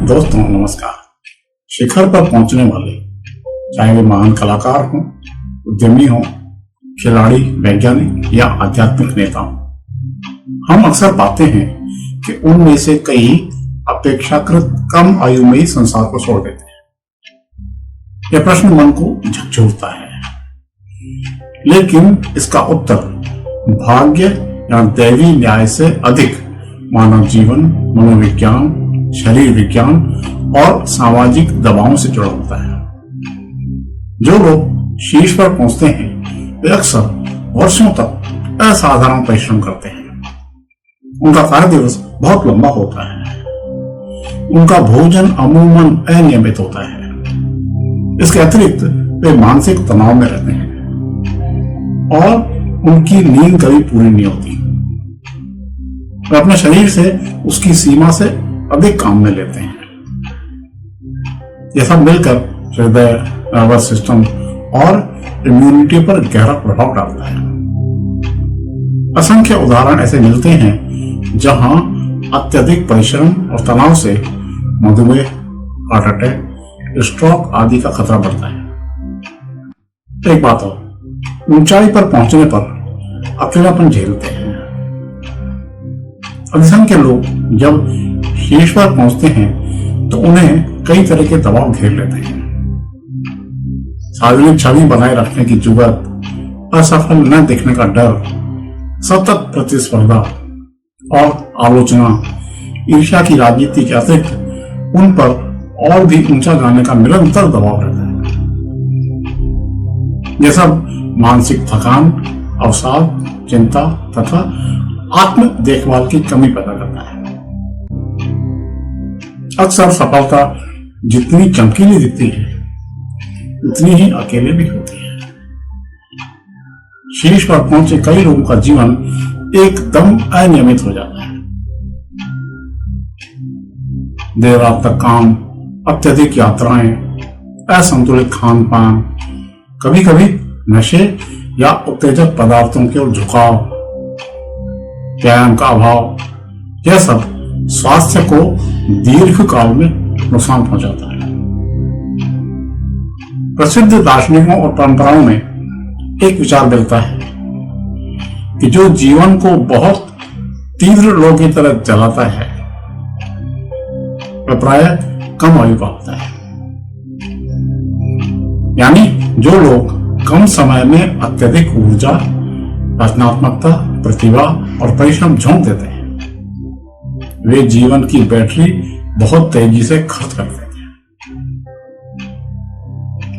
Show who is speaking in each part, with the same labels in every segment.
Speaker 1: दोस्तों नमस्कार। शिखर पर पहुंचने वाले, चाहे वे महान कलाकार हों, उद्यमी हों, खिलाड़ी, वैज्ञानिक या आध्यात्मिक नेता हों, हम अक्सर पाते हैं कि उनमें से कई अपेक्षाकृत कम आयु में ही संसार को छोड़ देते हैं। यह प्रश्न मन को झकझोरता है, लेकिन इसका उत्तर भाग्य या दैवी न्याय से अधिक मानव जीवन, मनोविज्ञान, शरीर विज्ञान और सामाजिक दबावों से जुड़ा होता है। जो लोग शीर्ष पर पहुंचते हैं वे अक्सर वर्षों तक असाधारण परिश्रम करते हैं। उनका कार्य दिवस बहुत लंबा होता है। उनका भोजन अमूमन अनियमित होता है। इसके अतिरिक्त वे मानसिक तनाव में रहते हैं और उनकी नींद कभी पूरी नहीं होती। वे अपने शरीर से उसकी सीमा से अधिक काम में लेते हैं। यह सब मिलकर हृदय, नर्वस सिस्टम और इम्यूनिटी पर गहरा प्रभाव डालता है। असंख्य उदाहरण ऐसे मिलते हैं जहां अत्यधिक परिश्रम और तनाव से मधुमेह, हार्ट अटैक, स्ट्रोक आदि का खतरा बढ़ता है। एक बात और, ऊंचाई पर पहुंचने पर अकेलापन झेलते हैं। असंख्य लोग जब शीर्ष पर पहुंचते हैं तो उन्हें कई तरह के दबाव घेर लेते हैं। सार्वजनिक छवि बनाए रखने की जुगत, असफल न दिखने का डर, सतत प्रतिस्पर्धा और आलोचना, ईर्ष्या की राजनीति के अतिरिक्त उन पर और भी ऊंचा जाने का निरंतर दबाव रहता है। यह सब मानसिक थकान, अवसाद, चिंता तथा आत्म देखभाल की कमी पैदा करता है। अक्सर सफलता जितनी चमकीली दिखती है उतनी ही अकेले भी होती है। शीर्ष पर पहुंचे कई लोगों का जीवन एकदम अनियमित हो जाता है। देर रात तक काम, अत्यधिक यात्राएं, असंतुलित खान पान, कभी कभी नशे या उत्तेजक पदार्थों की ओर झुकाव, व्यायाम का अभाव, यह सब स्वास्थ्य को दीर्घ काल में नुकसान पहुंचाता है। प्रसिद्ध दार्शनिकों और परंपराओं में एक विचार मिलता है कि जो जीवन को बहुत तीव्र लौ की तरह जलाता है वह प्रायः कम आयु का होता है। यानी जो लोग कम समय में अत्यधिक ऊर्जा, रचनात्मकता, प्रतिभा और परिश्रम झोंक देते हैं, वे जीवन की बैटरी बहुत तेजी से खर्च कर देते हैं।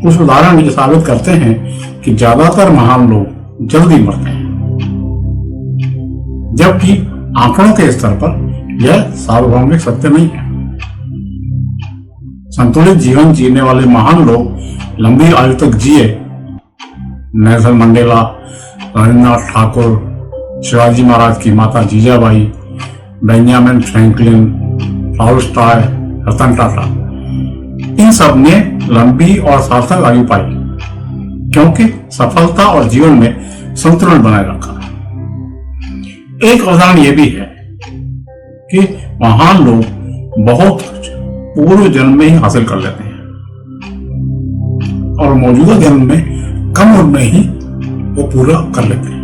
Speaker 1: कुछ उदाहरण ये साबित करते हैं कि ज्यादातर महान लोग जल्दी मरते हैं, जबकि आंकड़ों के स्तर पर यह सार्वभौमिक सत्य नहीं है। संतुलित जीवन जीने वाले महान लोग लंबी आयु तक जिए। नेल्सन मंडेला, रविन्द्रनाथ ठाकुर, शिवाजी महाराज की माता Jijabai, Benjamin Franklin, Tolstoy, Ratan Tata, इन सब ने लंबी और सार्थक आयु पाई क्योंकि सफलता और जीवन में संतुलन बनाए रखा। एक उदाहरण यह भी है कि महान लोग बहुत कुछ पूर्व जन्म में ही हासिल कर लेते हैं और मौजूदा जन्म में कम उम्र में ही वो पूरा कर लेते हैं।